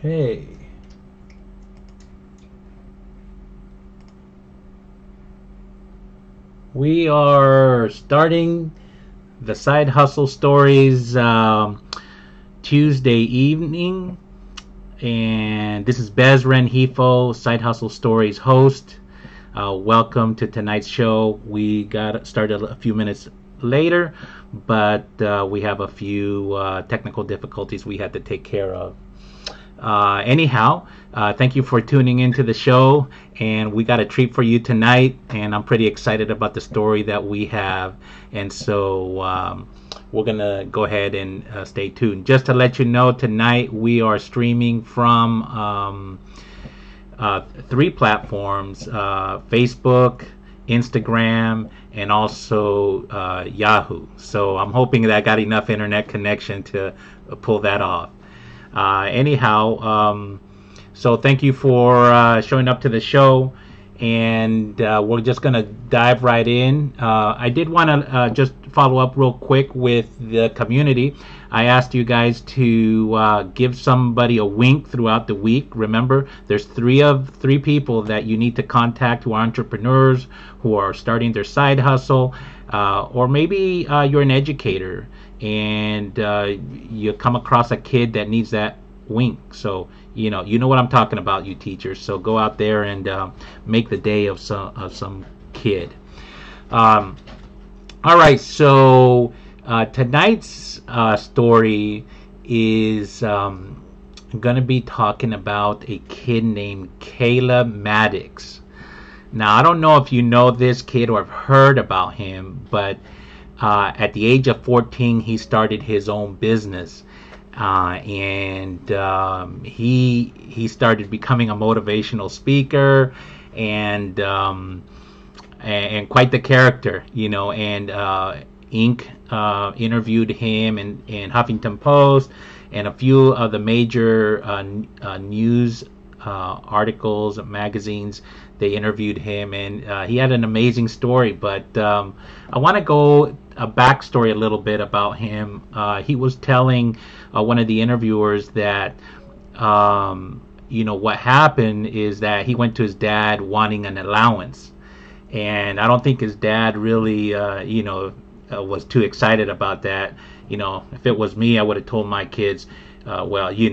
Okay. We are starting the Side Hustle Stories Tuesday evening. And this is Bez Renhefo, Side Hustle Stories host. Welcome to tonight's show. We got started a few minutes later, but we have a few technical difficulties we had to take care of. Anyhow, thank you for tuning into the show, and we got a treat for you tonight, and I'm pretty excited about the story that we have, and so we're gonna go ahead and stay tuned. Just to let you know, tonight we are streaming from three platforms: Facebook, Instagram, and also Yahoo. So I'm hoping that I got enough internet connection to pull that off. So thank you for showing up to the show, and we're just going to dive right in. I did want to just follow up real quick with the community. I asked you guys to give somebody a wink throughout the week. Remember, there's three people that you need to contact who are entrepreneurs, who are starting their side hustle, or maybe you're an educator and you come across a kid that needs that wink. So you know what I'm talking about, you teachers. So go out there and make the day of some kid. All right. So tonight's story is going to be talking about a kid named Caleb Maddox. Now, I don't know if you know this kid or have heard about him, but at the age of 14, he started his own business, and he started becoming a motivational speaker, and quite the character, And Inc. Interviewed him in Huffington Post and a few of the major news articles, magazines. They interviewed him, and he had an amazing story. But I want to go a backstory a little bit about him. He was telling one of the interviewers that what happened is that he went to his dad wanting an allowance, and I don't think his dad really was too excited about that. If it was me, I would have told my kids, allowance,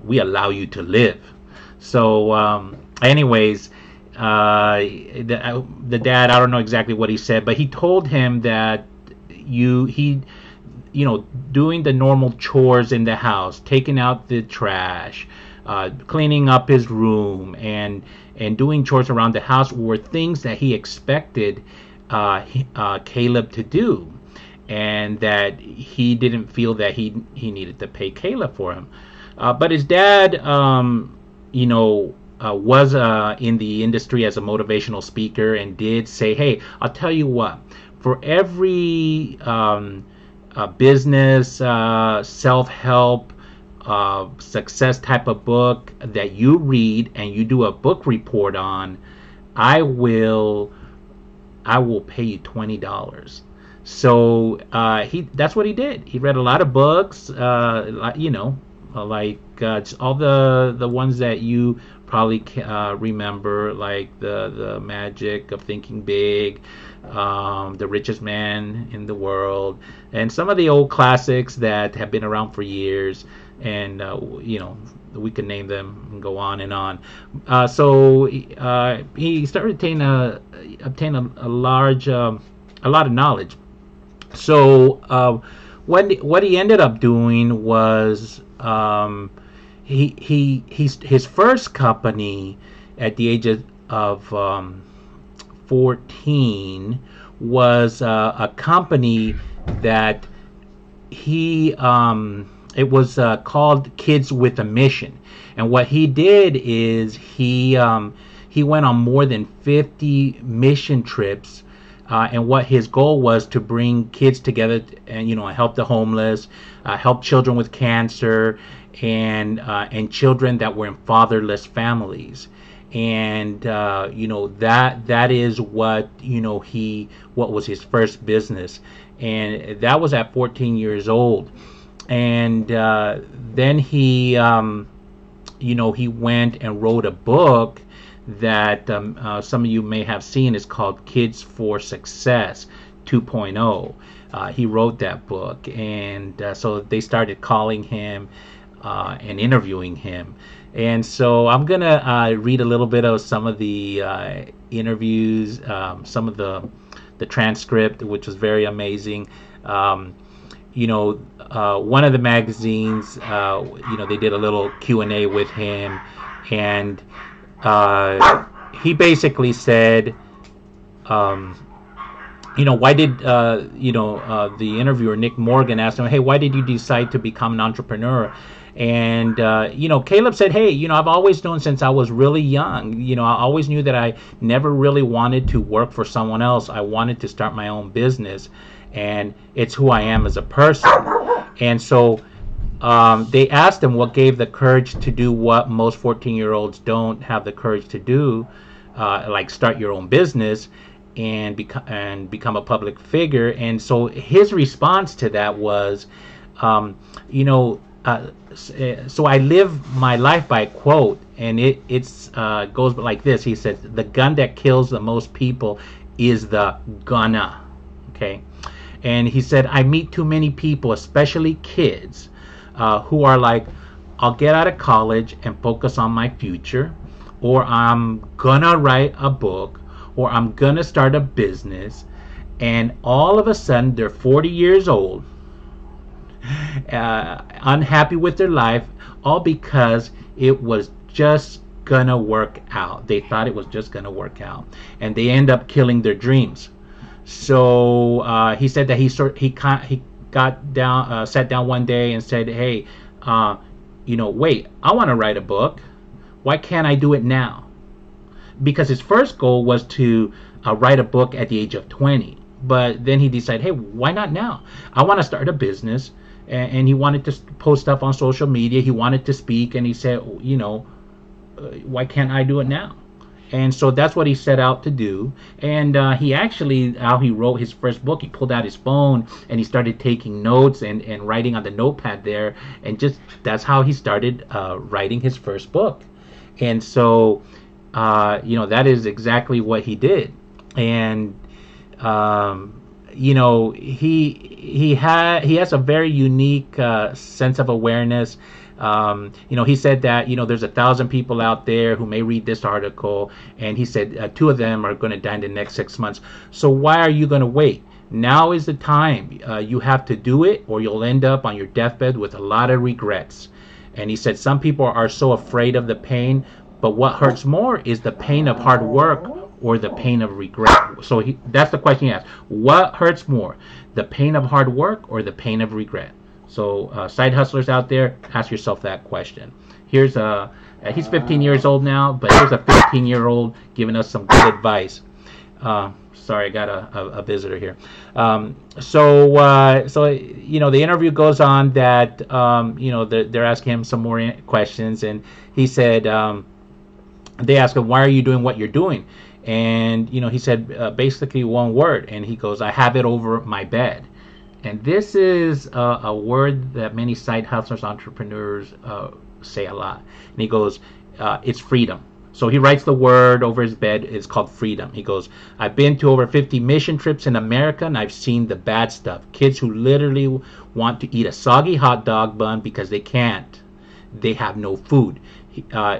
we allow you to live. So anyways, the dad, I don't know exactly what he said, but he told him that he doing the normal chores in the house, taking out the trash, cleaning up his room, and doing chores around the house were things that he expected Caleb to do, and that he didn't feel that he needed to pay Caleb for him. But his dad was in the industry as a motivational speaker, and did say, hey, I'll tell you what, for every business, self-help, success type of book that you read and you do a book report on, I will pay you $20. So that's what he did. He read a lot of books, like all the ones that you probably remember, like the Magic of Thinking Big, The Richest Man in the World, and some of the old classics that have been around for years, and we can name them and go on and on. So he started to obtain a lot of knowledge. So what he ended up doing was his first company at the age of 14 was a company that it was called Kids with a Mission. And what he did is he went on more than 50 mission trips, and what his goal was to bring kids together and help the homeless, help children with cancer, and children that were in fatherless families. And that is what what was his first business, and that was at 14 years old. And then he went and wrote a book that some of you may have seen. Is called Kids for Success 2.0. He wrote that book, and so they started calling him and interviewing him. And so I'm gonna read a little bit of some of the interviews, some of the transcript, which was very amazing. One of the magazines, they did a little Q&A with him, and he basically said, why did the interviewer Nick Morgan asked him, hey, why did you decide to become an entrepreneur? And Caleb said, hey, I've always known since I was really young. I always knew that I never really wanted to work for someone else. I wanted to start my own business, and it's who I am as a person. And so they asked him what gave the courage to do what most 14-year-olds don't have the courage to do, like start your own business and become a public figure. And so his response to that was, so I live my life by a quote, and it goes like this. He says, the gun that kills the most people is the gunna. Okay. And he said, I meet too many people, especially kids, who are like, I'll get out of college and focus on my future, or I'm gonna write a book, or I'm gonna start a business, and all of a sudden they're 40 years old, unhappy with their life, all because it was just gonna work out. They thought it was just gonna work out, and they end up killing their dreams. So he said that he got down, sat down one day and said, hey, wait, I want to write a book. Why can't I do it now? Because his first goal was to write a book at the age of 20. But then he decided, hey, why not now? I want to start a business. And he wanted to post stuff on social media. He wanted to speak. And he said, why can't I do it now? And so that's what he set out to do. And he actually, how he wrote his first book, he pulled out his phone and he started taking notes and writing on the notepad there. And just that's how he started writing his first book. And so, that is exactly what he did. And, he has a very unique sense of awareness. He said that, there's 1,000 people out there who may read this article, and he said 2 of them are going to die in the next 6 months. So why are you going to wait? Now is the time. You have to do it, or you'll end up on your deathbed with a lot of regrets. And he said some people are so afraid of the pain, but what hurts more is the pain of hard work or the pain of regret. So that's the question he asked. What hurts more, the pain of hard work or the pain of regret? So side hustlers out there, ask yourself that question. Here's he's 15 years old now, but here's a 15-year-old giving us some good advice. Sorry, I got a visitor here. So the interview goes on that they're asking him some more questions, and he said they asked him, why are you doing what you're doing? And he said basically one word, and he goes, I have it over my bed. And this is a word that many side hustlers, entrepreneurs say a lot. And he goes, it's freedom. So he writes the word over his bed. It's called freedom. He goes, I've been to over 50 mission trips in America, and I've seen the bad stuff. Kids who literally want to eat a soggy hot dog bun because they can't. They have no food.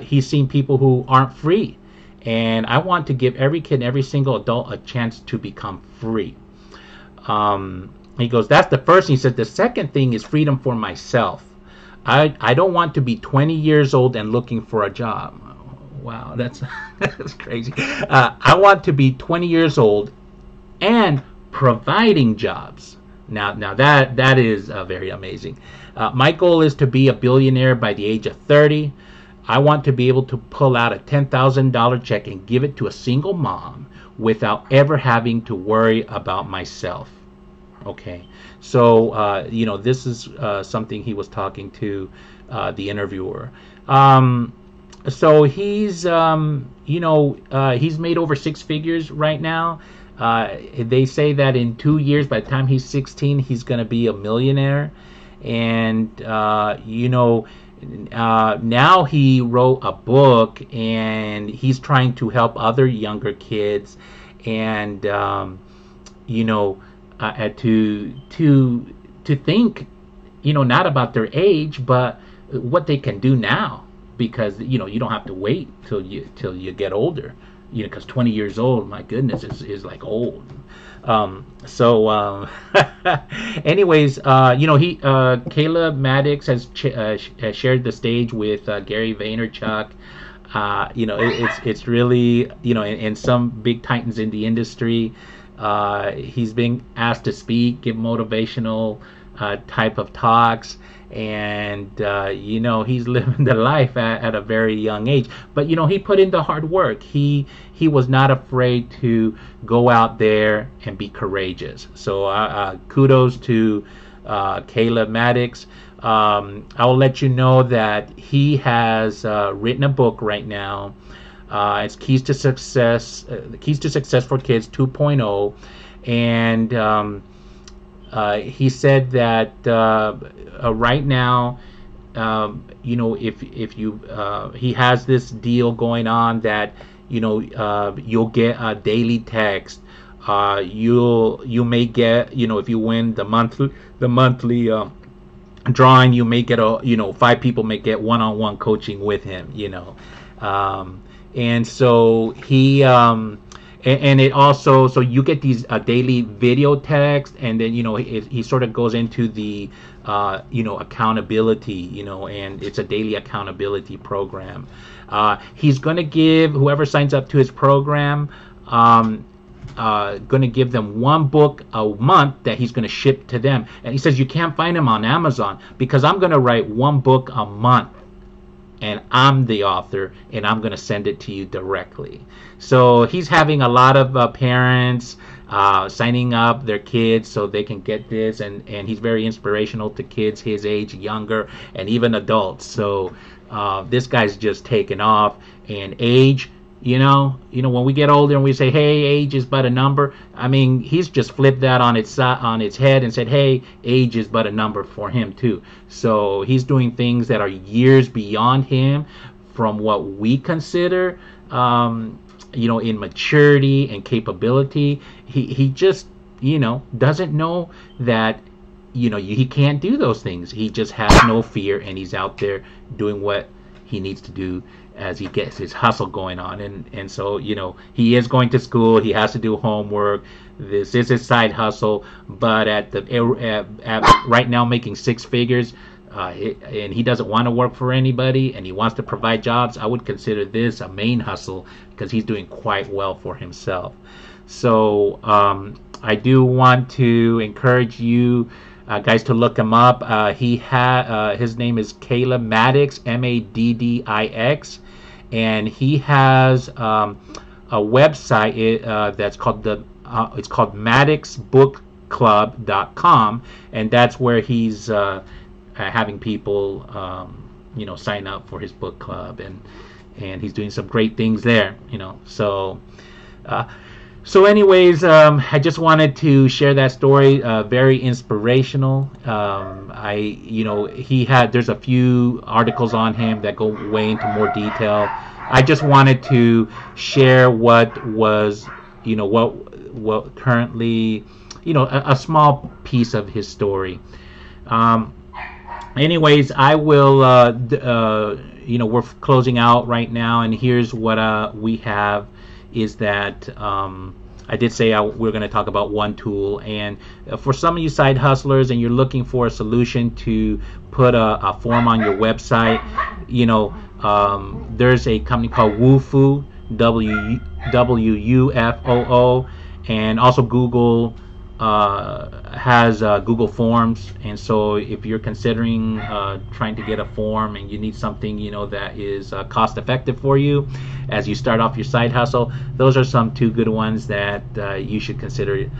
He's seen people who aren't free. And I want to give every kid, every single adult a chance to become free. He goes, that's the first thing. He said, the second thing is freedom for myself. I don't want to be 20 years old and looking for a job. Wow, that's crazy. I want to be 20 years old and providing jobs. Now that is very amazing. My goal is to be a billionaire by the age of 30. I want to be able to pull out a $10,000 check and give it to a single mom without ever having to worry about myself. Okay, so this is something he was talking to the interviewer. So he's he's made over 6 figures right now. They say that in 2 years, by the time he's 16, he's going to be a millionaire. and now he wrote a book, and he's trying to help other younger kids, and to think, not about their age, but what they can do now, because you don't have to wait till you get older, because 20 years old, my goodness, is like old. Anyways, Caleb Maddox has shared the stage with Gary Vaynerchuk. It's really, and some big titans in the industry. He's being asked to speak, give motivational type of talks, and he's living the life at a very young age. But he put in the hard work. He was not afraid to go out there and be courageous. So kudos to Caleb Maddox. I'll let you know that he has written a book right now. It's Keys to Success, Keys to Success for Kids 2.0, and he said that right now, if you he has this deal going on that you'll get a daily text. You may get, if you win the monthly drawing, you may get 5 people may get one-on-one coaching with him. And so he and it also, so you get these daily video text, and then he sort of goes into the accountability, and it's a daily accountability program. He's going to give whoever signs up to his program, going to give them one book a month that he's going to ship to them. And he says you can't find him on Amazon, because I'm going to write one book a month, and I'm the author, and I'm going to send it to you directly. So he's having a lot of parents signing up their kids so they can get this, and he's very inspirational to kids his age, younger, and even adults. So this guy's just taken off. And age, when we get older and we say, hey, age is but a number, I mean, he's just flipped that on its head and said, hey, age is but a number for him too. So he's doing things that are years beyond him from what we consider, in maturity and capability. He just, doesn't know that, he can't do those things. He just has no fear, and he's out there doing what he needs to do as he gets his hustle going on. And so he is going to school, he has to do homework, this is his side hustle, but at right now making 6 figures, and he doesn't want to work for anybody, and he wants to provide jobs. I would consider this a main hustle, because he's doing quite well for himself. So I do want to encourage you guys to look him up. His name is Caleb Maddox, Maddix, and he has a website that's called it's called MaddoxBookClub.com, and that's where he's having people sign up for his book club, and he's doing some great things there. So anyways, I just wanted to share that story. Very inspirational. There's a few articles on him that go way into more detail. I just wanted to share what was, what currently, a small piece of his story. Anyways, I will, we're closing out right now, and here's what we have. Is that I did say we're going to talk about one tool, and for some of you side hustlers and you're looking for a solution to put a form on your website, there's a company called Wufoo, WUFOO, and also Google has Google Forms. And so if you're considering trying to get a form and you need something that is cost effective for you as you start off your side hustle, those are some 2 good ones that you should consider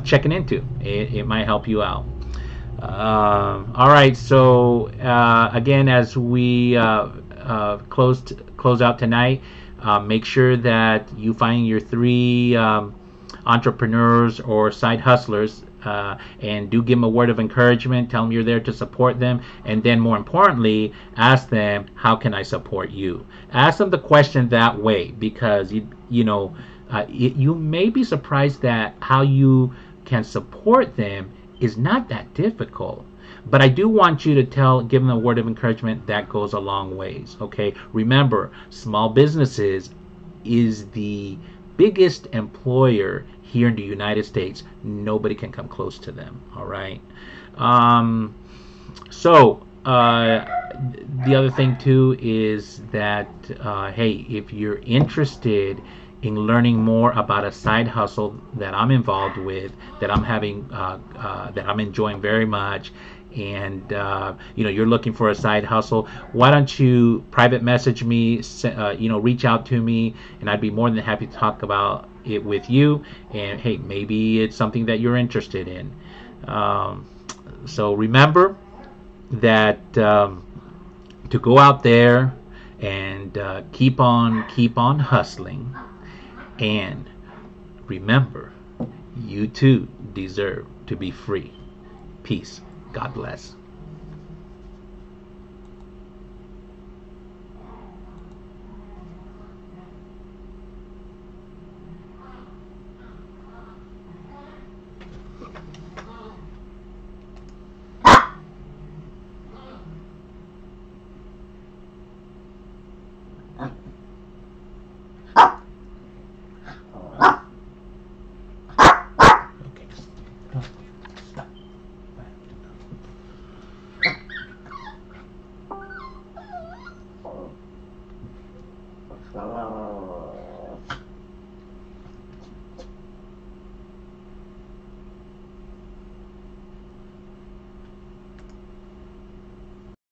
checking into. It might help you out. All right, so again, as we close out tonight, make sure that you find your 3 entrepreneurs or side hustlers and do give them a word of encouragement. Tell them you're there to support them, and then more importantly, ask them, how can I support you? Ask them the question that way, because you may be surprised that how you can support them is not that difficult. But I do want you to give them a word of encouragement that goes a long ways. Okay, remember, small businesses is the biggest employer here in the United States. Nobody can come close to them. All right. The other thing too is that hey, if you're interested in learning more about a side hustle that I'm involved with, that I'm having, that I'm enjoying very much, and you're looking for a side hustle, why don't you private message me, reach out to me, and I'd be more than happy to talk about it with you. And hey, maybe it's something that you're interested in. So remember that to go out there and keep on hustling, and remember, you too deserve to be free. Peace. God bless. Okay.